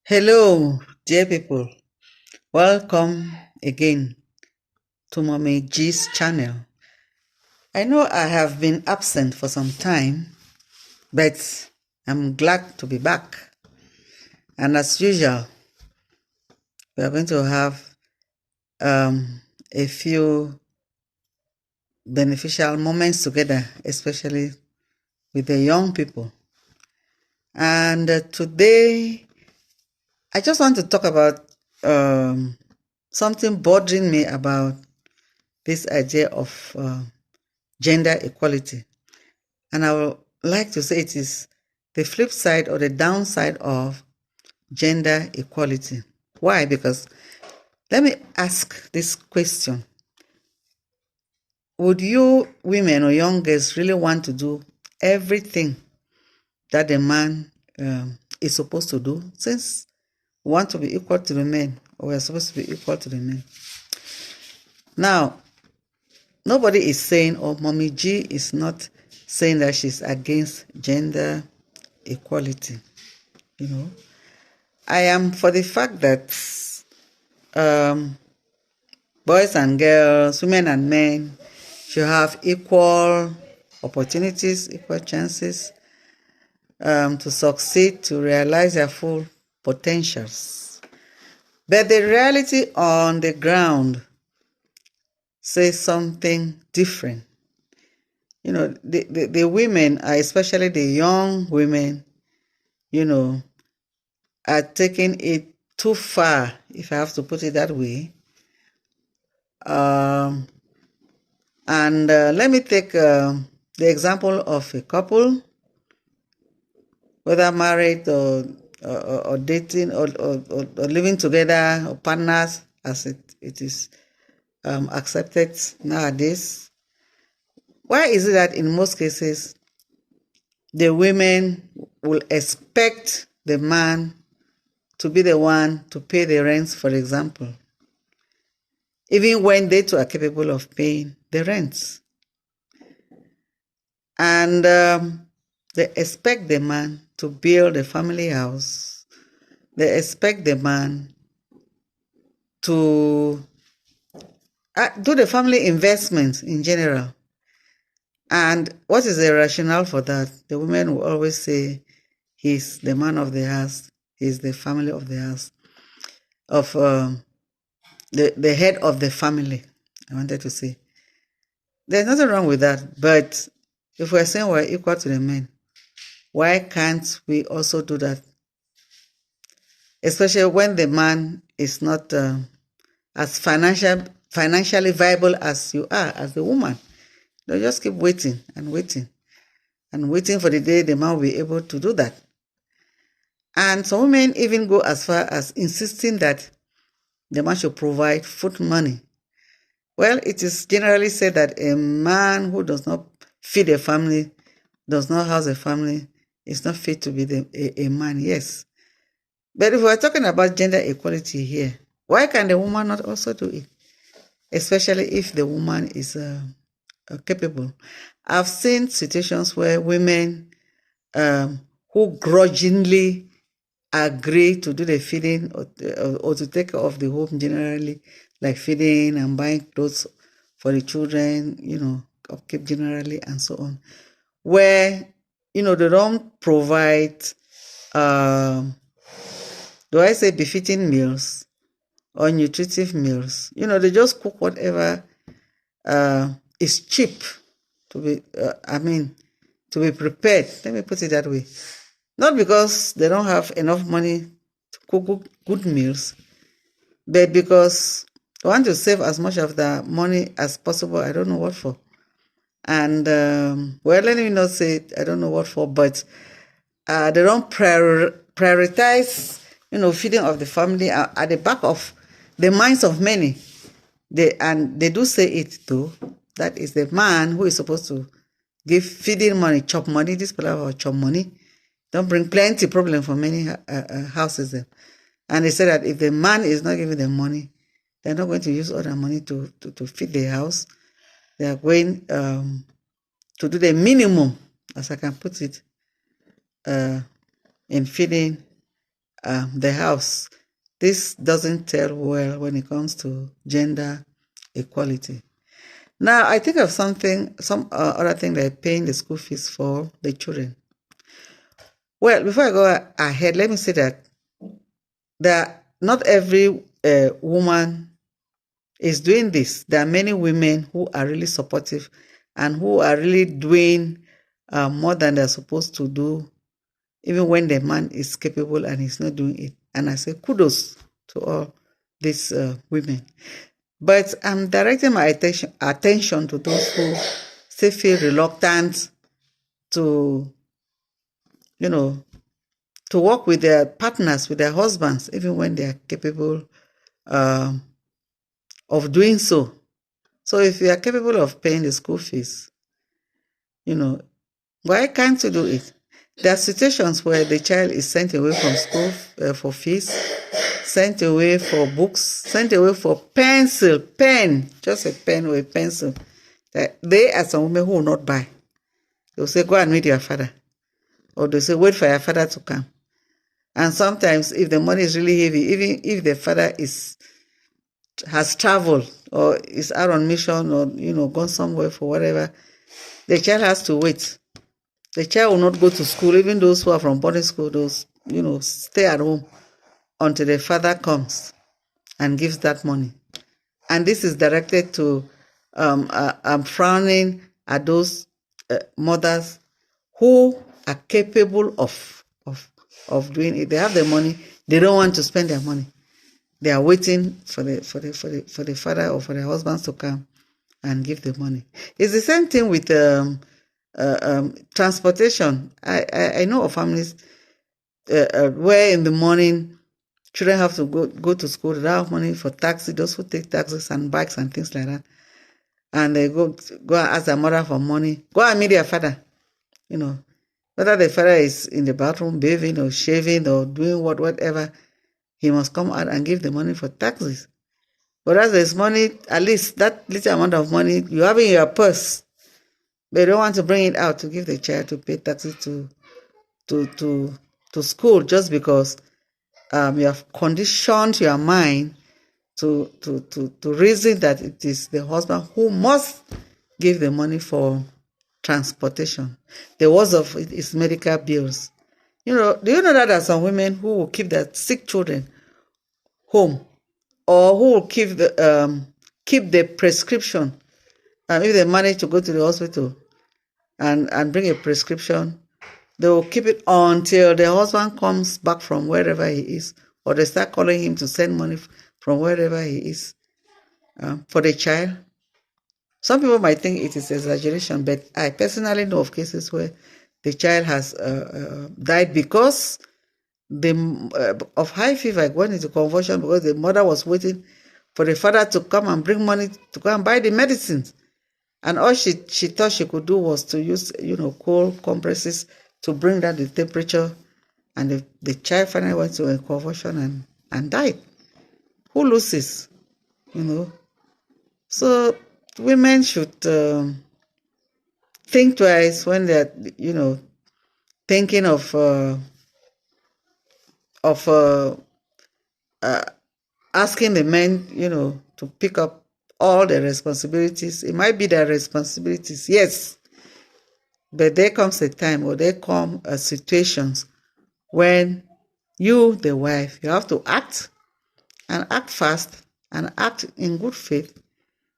Hello, dear people. Welcome again to Mommy G's channel. I know I have been absent for some time, but I'm glad to be back. And as usual, we are going to have a few beneficial moments together, especially with the young people. And today, I just want to talk about something bothering me about this idea of gender equality. And I would like to say it is the flip side or the downside of gender equality. Why? Because let me ask this question. Would you women or young girls really want to do everything that the man is supposed to do, since we want to be equal to the men, or we're supposed to be equal to the men? Now, nobody is saying, or Mommy G is not saying that she's against gender equality. I am for the fact that boys and girls, women and men should have equal opportunities, equal chances to succeed, to realize their full potentials. But the reality on the ground says something different. The women, especially the young women, are taking it too far, if I have to put it that way. And let me take the example of a couple, whether married or dating or living together, or partners, as it is accepted nowadays. Why is it that in most cases the women will expect the man to be the one to pay the rents, for example, even when they too are capable of paying the rents? And they expect the man to build a family house. They expect the man to do the family investments in general. And what is the rationale for that? The women will always say, he's the man of the house, he's the family of the house, of the head of the family, I wanted to say. There's nothing wrong with that, but if we're saying we're equal to the men, why can't we also do that? Especially when the man is not as financially viable as you are, as the woman. They just keep waiting and waiting and waiting for the day the man will be able to do that. And some women even go as far as insisting that the man should provide food money. Well, it is generally said that a man who does not feed a family, does not house a family, is not fit to be a man, yes. But if we're talking about gender equality here, why can the woman not also do it? Especially if the woman is capable. I've seen situations where women who grudgingly agree to do the feeding or to take care of the home generally, like feeding and buying clothes for the children, upkeep generally and so on, where, they don't provide, do I say befitting meals or nutritive meals? They just cook whatever is cheap to be prepared. Let me put it that way. Not because they don't have enough money to cook good meals, but because they want to save as much of the money as possible. I don't know what for. And, let me not say I don't know what for, but they don't prioritize, feeding of the family at the back of the minds of many. They do say it too. That is the man who is supposed to give feeding money, chop money. This people have chop money. Don't bring plenty problem for many houses there. And they say that if the man is not giving them money, they're not going to use all that money to feed the house. They are going to do the minimum, as I can put it, in feeding the house. This doesn't tell well when it comes to gender equality. Now, I think of some other thing they're paying the school fees for the children. Well, before I go ahead, let me say that not every woman is doing this. There are many women who are really supportive and who are really doing more than they're supposed to do, even when the man is capable and he's not doing it. And I say kudos to all these women. But I'm directing my attention to those who still feel reluctant to, to work with their partners, with their husbands, even when they are capable of doing so. So if you are capable of paying the school fees, why can't you do it? There are situations where the child is sent away from school for fees, sent away for books, sent away for pen, just a pen or a pencil. There are some women who will not buy. They'll say, go and meet your father. Or they'll say, wait for your father to come. And sometimes if the money is really heavy, even if the father has traveled or is out on mission or, gone somewhere for whatever, the child has to wait. The child will not go to school, even those who are from boarding school, those, stay at home until the father comes and gives that money. And this is directed to, I'm frowning at those mothers who are capable of doing it. They have the money, they don't want to spend their money. They are waiting for the father or for the husbands to come and give the money. It's the same thing with transportation. I know of families where in the morning children have to go to school. They don't have money for taxi. Those who take taxis and bikes and things like that, and they go and ask their mother for money. Go and meet their father. Whether the father is in the bathroom bathing or shaving or doing whatever, he must come out and give the money for taxis. But as there's money, at least that little amount of money you have in your purse, but you don't want to bring it out to give the child to pay taxes to school just because you have conditioned your mind to reason that it is the husband who must give the money for transportation. The worst of it is medical bills. Do you know that there are some women who will keep their sick children home, or who will keep the prescription, if they manage to go to the hospital and bring a prescription, they will keep it until the husband comes back from wherever he is, or they start calling him to send money from wherever he is for the child. Some people might think it is exaggeration, but I personally know of cases where the child has died because of high fever, going into convulsion because the mother was waiting for the father to come and bring money to go and buy the medicines. And all she thought she could do was to use, cold compresses to bring down the temperature. And the child finally went to a convulsion and died. Who loses? So women should think twice when they're, thinking of asking the men, to pick up all the responsibilities. It might be their responsibilities, yes, but there comes a time, or there come situations when you, the wife, you have to act, and act fast, and act in good faith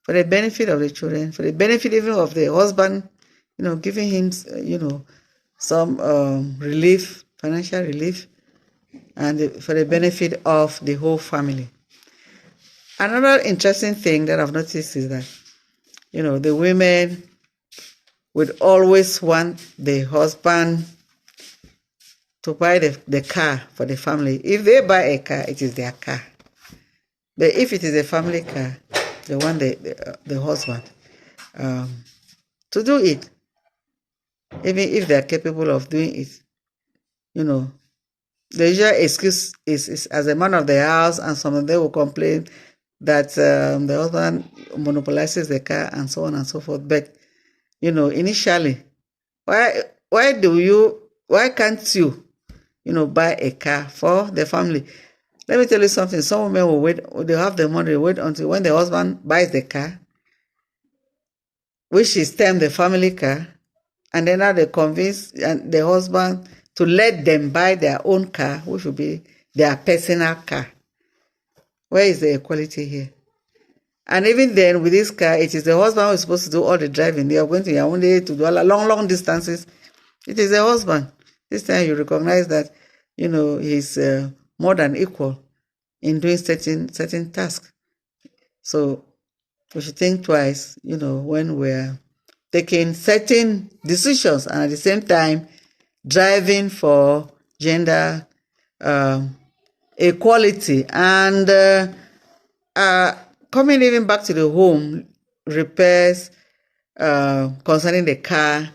for the benefit of the children, for the benefit even of the husband, giving him, some relief, financial relief, and for the benefit of the whole family. Another interesting thing that I've noticed is that, the women would always want the husband to buy the car for the family. If they buy a car, it is their car. But if it is a family car, they want the husband to do it. Even if they are capable of doing it, the usual excuse is as a man of the house, and some of them will complain that the husband monopolizes the car and so on and so forth. But, initially, why can't you buy a car for the family. Let me tell you something. Some women will wait, they have the money, wait until when the husband buys the car, which is termed the family car, and then now they convince the husband to let them buy their own car, which will be their personal car. Where is the equality here? And even then, with this car, it is the husband who is supposed to do all the driving. They are going to Yaoundé to do all long, long distances. It is the husband. This time you recognize that, he's more than equal in doing certain tasks. So we should think twice, when we're taking certain decisions and at the same time driving for gender equality. And coming even back to the home, repairs concerning the car,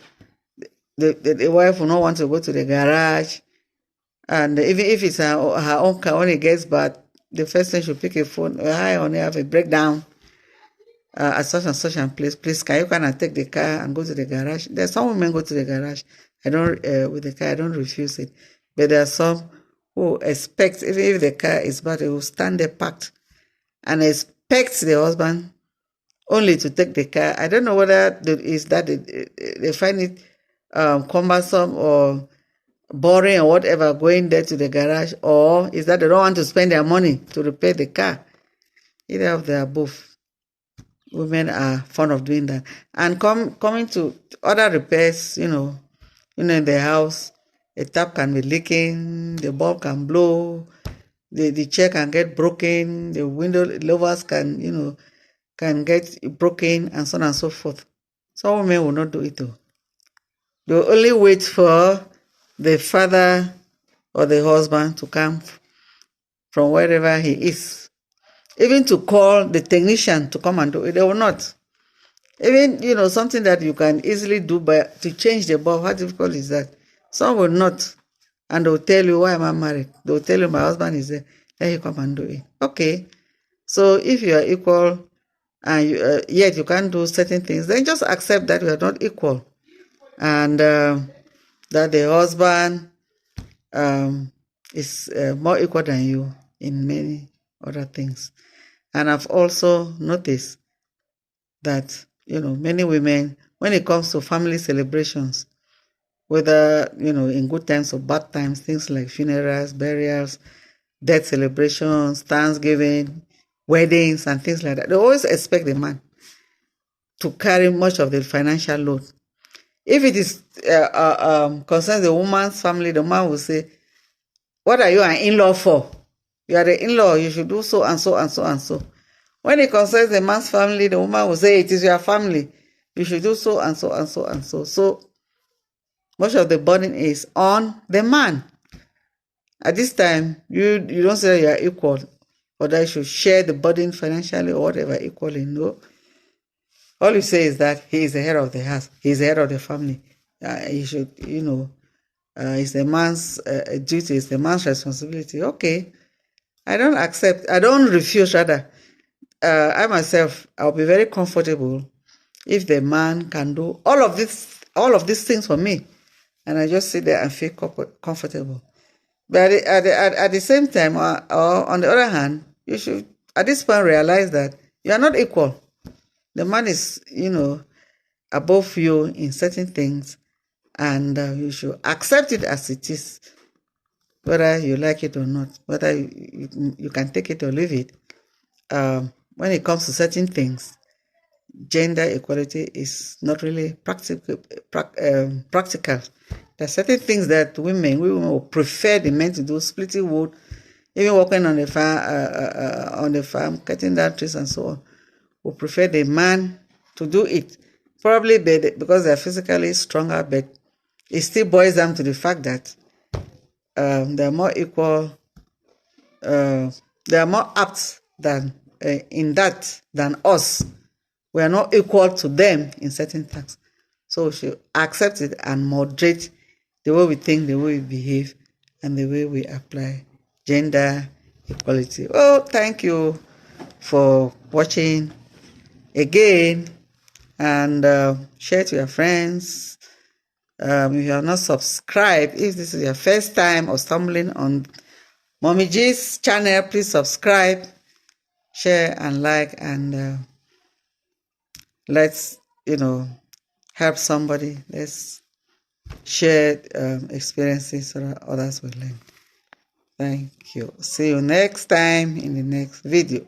the wife will not want to go to the garage. And even if it's her own car, when it gets bad, the first thing she'll pick a phone. Hi, honey, I have a breakdown at such and such and place. Please, can you come and take the car and go to the garage? There's some women go to the garage. With the car, I don't refuse it. But there are some who expect, even if the car is bad, they will stand there packed and expect the husband only to take the car. I don't know whether is that they find it cumbersome or boring or whatever, going there to the garage, or is that they don't want to spend their money to repair the car. Either of the above. Women are fond of doing that. And coming to other repairs, in the house, a tap can be leaking, the bulb can blow, the chair can get broken, the window louvers can get broken, and so on and so forth. Some women will not do it though. They will only wait for the father or the husband to come from wherever he is. Even to call the technician to come and do it, they will not. Even, something that you can easily do to change the bulb, how difficult is that? Some will not. And they'll tell you, why am I married? They'll tell you, my husband is there. Let him come and do it. Okay. So if you are equal and yet you can't do certain things, then just accept that you are not equal. And that the husband is more equal than you in many other things. And I've also noticed that, many women, when it comes to family celebrations, whether, in good times or bad times, things like funerals, burials, death celebrations, Thanksgiving, weddings, and things like that, they always expect the man to carry much of the financial load. If it is concerns the woman's family, the man will say, what are you an in-law for? You are the in-law, you should do so and so and so and so. When it concerns the man's family, the woman will say, it is your family. You should do so and so and so and so. So much of the burden is on the man. At this time, you don't say you are equal, or that you should share the burden financially or whatever equally. No. All you say is that he is the head of the house. He is the head of the family. He should, it's the man's duty, it's the man's responsibility. Okay. I don't refuse rather. I myself, I'll be very comfortable if the man can do all of these things for me, and I just sit there and feel comfortable. But at the same time, or on the other hand, you should at this point realize that you are not equal. The man is, above you in certain things, and you should accept it as it is, whether you like it or not, whether you can take it or leave it. When it comes to certain things, gender equality is not really practical. There are certain things that we women will prefer the men to do, splitting wood, even working on the farm, cutting down trees and so on. We prefer the man to do it, probably because they're physically stronger, but it still boils down to the fact that they're more equal, they are more apt in that than us. We are not equal to them in certain things. So we should accept it and moderate the way we think, the way we behave, and the way we apply gender equality. Oh, thank you for watching again, and share to your friends, If you have not subscribed, if this is your first time or stumbling on Mommy G's channel, please subscribe, share, and like, and let's, help somebody. Let's share experiences so that others will learn. Thank you. See you next time in the next video.